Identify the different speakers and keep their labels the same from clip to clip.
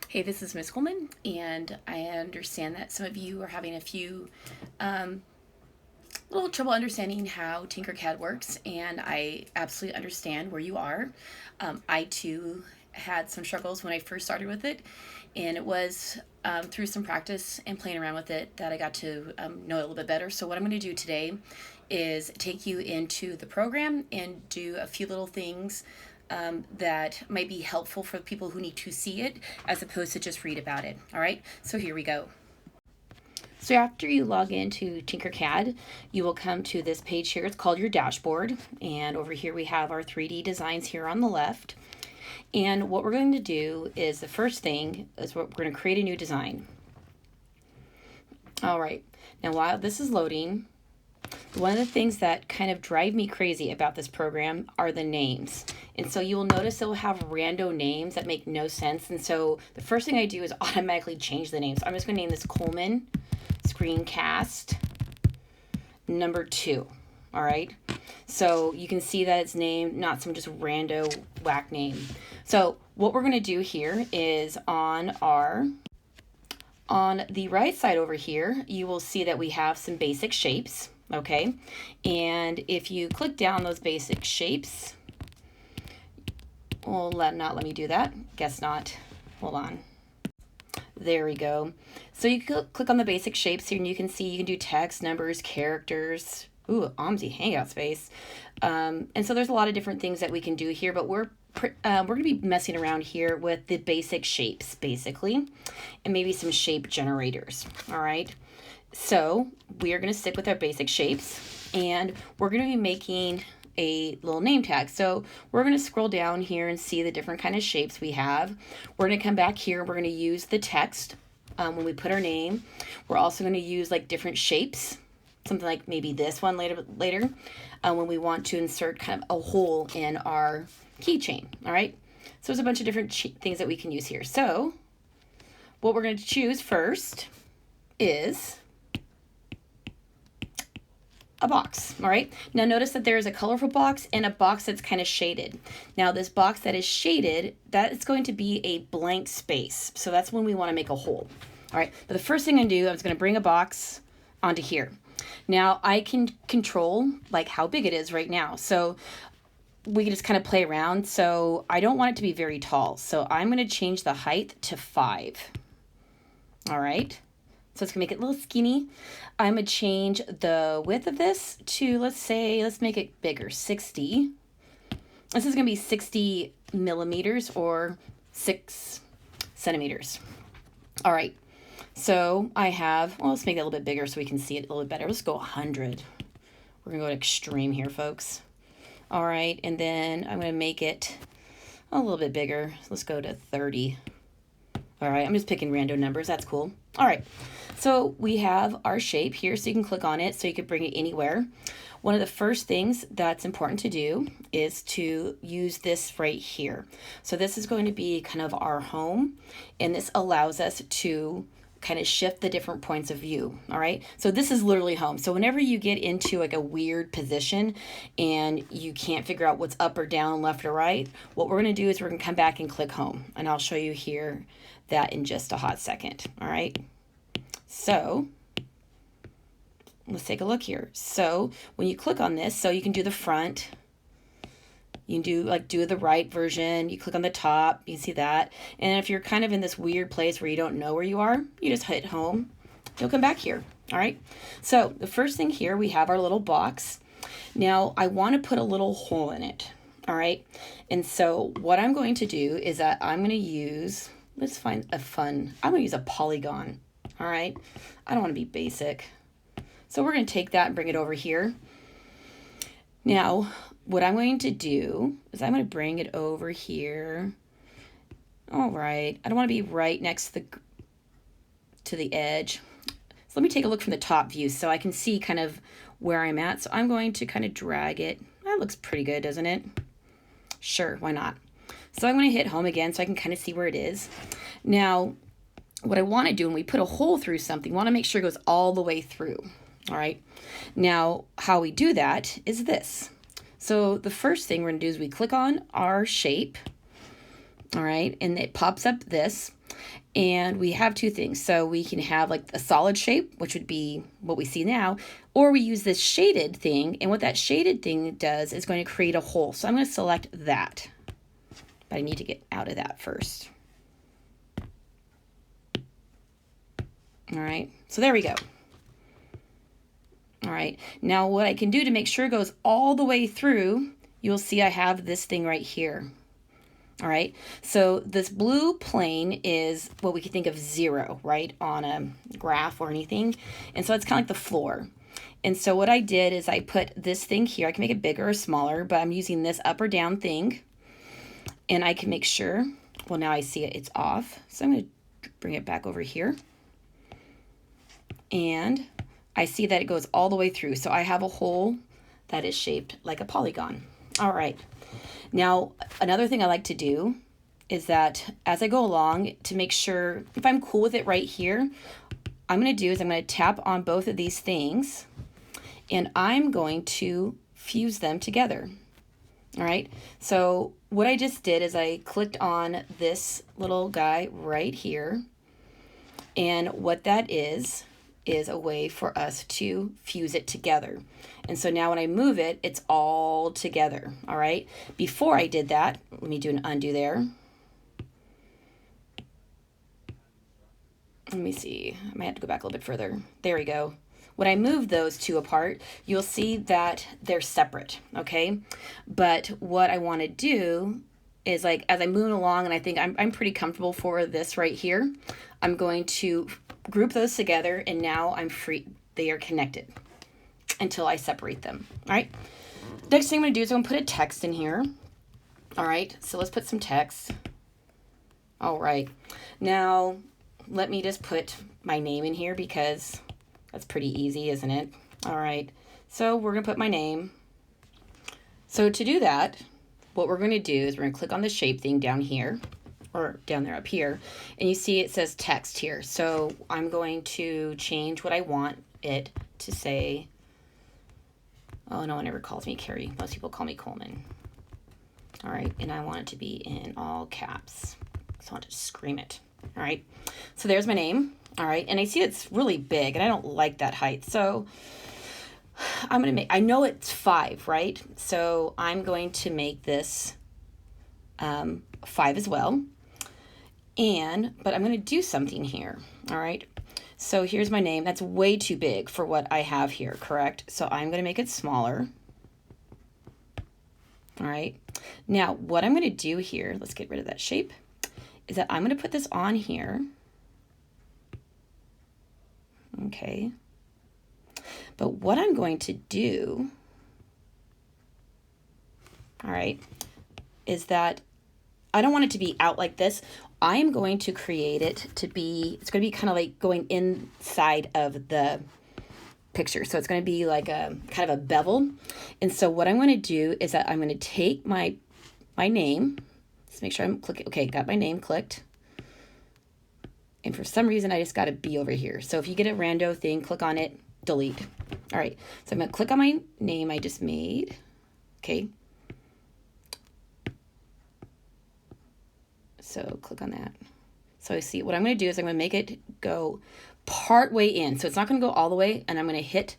Speaker 1: Hey, this is Miss Coleman, and I understand that some of you are having a few um, little trouble understanding how Tinkercad works, and I absolutely understand where you are. I too had some struggles when I first started with it, and it was through some practice and playing around with it that I got to know it a little bit better. So, what I'm going to do today is take you into the program and do a few little things that might be helpful for people who need to see it as opposed to just read about it. All right, so here we go. So after you log into Tinkercad, you will come to this page here. It's called your dashboard. And over here we have our 3D designs here on the left. And what we're going to do is the first thing is we're going to create a new design. All right, now while this is loading, one of the things that kind of drive me crazy about this program are the names. And so you will notice it will have random names that make no sense. And so the first thing I do is automatically change the names. I'm just going to name this Coleman Screencast number 2. All right. So you can see that it's named, not some just rando whack name. So what we're going to do here is on the right side over here, you will see that we have some basic shapes. Okay, and if you click down those basic shapes, well, not let me do that. Guess not. Hold on. There we go. So you click on the basic shapes here, and you can see you can do text, numbers, characters. Ooh, OMSI hangout space. And so there's a lot of different things that we can do here, but we're going to be messing around here with the basic shapes, basically, and maybe some shape generators. All right. So we are going to stick with our basic shapes, and we're going to be making a little name tag. So we're going to scroll down here and see the different kind of shapes we have. We're going to come back here. We're going to use the text when we put our name. We're also going to use like different shapes, something like maybe this one later when we want to insert kind of a hole in our keychain. All right. So there's a bunch of different things that we can use here. So what we're going to choose first is a box. All right. Now notice that there is a colorful box and a box that's kind of shaded. Now this box that is shaded, that is going to be a blank space. So that's when we want to make a hole. All right. But the first thing I'm going to do, I'm just going to bring a box onto here. Now I can control like how big it is right now. So we can just kind of play around. So I don't want it to be very tall. So I'm going to change the height to 5. All right. So it's going to make it a little skinny. I'm going to change the width of this to, let's make it bigger, 60. This is going to be 60 millimeters or 6 centimeters. All right. So I have, well, let's make it a little bit bigger so we can see it a little bit better. Let's go 100. We're going to go to extreme here, folks. All right. And then I'm going to make it a little bit bigger. Let's go to 30. All right, I'm just picking random numbers. That's cool. All right, so we have our shape here, so you can click on it so you can bring it anywhere. One of the first things that's important to do is to use this right here. So this is going to be kind of our home, and this allows us to kind of shift the different points of view. All right, so this is literally home. So whenever you get into like a weird position and you can't figure out what's up or down, left or right, what we're going to do is we're going to come back and click home, and I'll show you here that in just a hot second. All right, so let's take a look here. So when you click on this, so you can do the front, you can do the right version, you click on the top, you can see that. And if you're kind of in this weird place where you don't know where you are, you just hit home, you'll come back here. All right, so the first thing here, we have our little box. Now I want to put a little hole in it. All right, and so what I'm going to do is that I'm going to use, let's find a fun, I'm going to use a polygon. All right, I don't want to be basic. So we're going to take that and bring it over here. Now, what I'm going to do is I'm going to bring it over here. All right, I don't want to be right next to the edge. So let me take a look from the top view so I can see kind of where I'm at. So I'm going to kind of drag it. That looks pretty good, doesn't it? Sure, why not? So I'm going to hit home again so I can kind of see where it is. Now, what I want to do when we put a hole through something, we want to make sure it goes all the way through. All right. Now, how we do that is this. So the first thing we're going to do is we click on our shape. All right, and it pops up this. And we have two things. So we can have like a solid shape, which would be what we see now, or we use this shaded thing. And what that shaded thing does is going to create a hole. So I'm going to select that, but I need to get out of that first. All right, so there we go. All right, now what I can do to make sure it goes all the way through, you'll see I have this thing right here. All right, so this blue plane is what we could think of 0, right, on a graph or anything. And so it's kind of like the floor. And so what I did is I put this thing here. I can make it bigger or smaller, but I'm using this up or down thing. And I can make sure, well, now I see it, it's off. So I'm going to bring it back over here. And I see that it goes all the way through. So I have a hole that is shaped like a polygon. All right. Now, another thing I like to do is that as I go along, to make sure if I'm cool with it right here, I'm going to tap on both of these things and I'm going to fuse them together. All right. So what I just did is I clicked on this little guy right here. And what that is a way for us to fuse it together. And so now when I move it, it's all together, all right? Before I did that, let me do an undo there. Let me see, I might have to go back a little bit further. There we go. When I move those two apart, you'll see that they're separate, okay? But what I wanna do is like, as I move along and I think I'm pretty comfortable for this right here, I'm going to group those together and now I'm free. They are connected until I separate them. All right. Next thing I'm going to do is I'm going to put a text in here. All right. So let's put some text. All right. Now let me just put my name in here because that's pretty easy, isn't it? All right. So we're going to put my name. So to do that, what we're going to do is we're going to click on the shape thing down here. Or down there up here, and you see it says text here. So I'm going to change what I want it to say. Oh, no one ever calls me Carrie. Most people call me Coleman. All right, and I want it to be in all caps. So I want to scream it. All right, so there's my name. All right, and I see it's really big, and I don't like that height. So I'm gonna make, I know it's 5, right? So I'm going to make this 5 as well. But I'm going to do something here. All right. So here's my name. That's way too big for what I have here, correct? So I'm going to make it smaller. All right. Now, what I'm going to do here, let's get rid of that shape, is that I'm going to put this on here. Okay. But what I'm going to do, all right, is that I don't want it to be out like this. I am going to create it to be, it's going to be kind of like going inside of the picture. So it's going to be like a kind of a bevel. And so what I'm going to do is that I'm going to take my name. Let's make sure I'm clicking. Okay, got my name clicked. And for some reason, I just got a B over here. So if you get a rando thing, click on it, delete. All right, so I'm going to click on my name I just made. Okay. So click on that. So I see what I'm going to do is I'm going to make it go part way in. So it's not going to go all the way, and I'm going to hit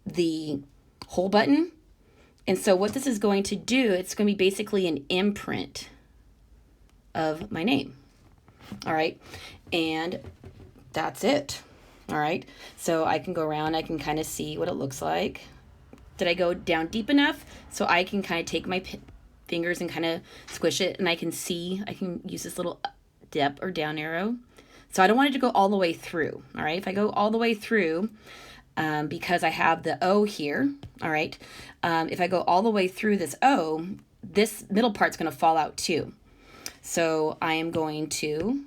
Speaker 1: the hole button. And so what this is going to do, it's going to be basically an imprint of my name. All right. And that's it. All right. So I can go around, I can kind of see what it looks like. Did I go down deep enough? So I can kind of take my fingers and kind of squish it, and I can see, I can use this little up or down arrow. So I don't want it to go all the way through. All right. If I go all the way through, because I have the O here. All right. If I go all the way through this O, this middle part's going to fall out too. So I am going to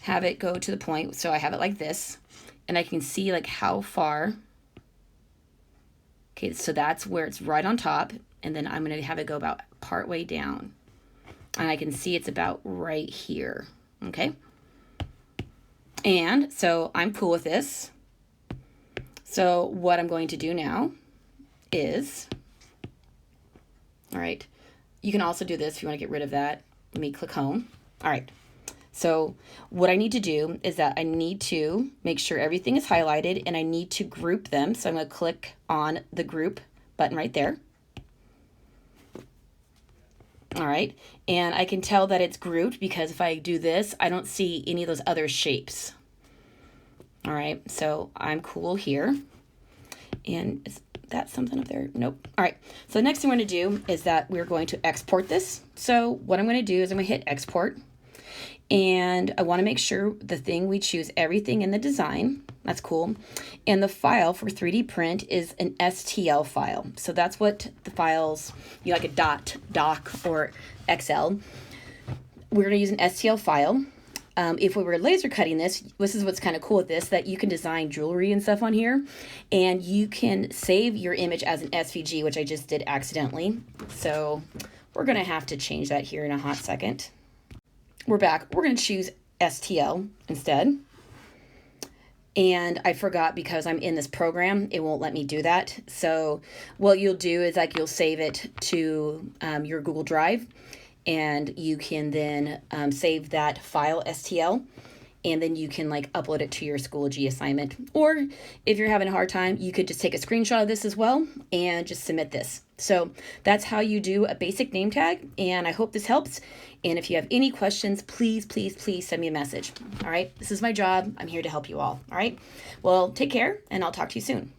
Speaker 1: have it go to the point. So I have it like this, and I can see like how far. Okay. So that's where it's right on top. And then I'm going to have it go about part way down. And I can see it's about right here. Okay. And so I'm cool with this. So what I'm going to do now is, all right, You can also do this if you want to get rid of that. Let me click home. All right. So what I need to do is that I need to make sure everything is highlighted, and I need to group them. So I'm going to click on the group button right there. All right. And I can tell that it's grouped because if I do this, I don't see any of those other shapes. All right. So I'm cool here. And is that something up there? Nope. All right. So the next thing we're going to do is that we're going to export this. So what I'm going to do is I'm going to hit export. And I want to make sure the thing we choose everything in the design. That's cool. And the file for 3D print is an STL file. So that's what the files, you know, like a doc, or XL. We're going to use an STL file. If we were laser cutting this is what's kind of cool with this, that you can design jewelry and stuff on here, and you can save your image as an SVG, which I just did accidentally. So we're going to have to change that here in a hot second. We're back. We're going to choose STL instead. And I forgot, because I'm in this program, it won't let me do that. So what you'll do is like you'll save it to your Google Drive, and you can then save that file STL, and then you can like upload it to your Schoology assignment. Or if you're having a hard time, you could just take a screenshot of this as well and just submit this. So that's how you do a basic name tag, and I hope this helps. And if you have any questions, please, please, please send me a message. All right, this is my job. I'm here to help you all. All right, well, take care, and I'll talk to you soon.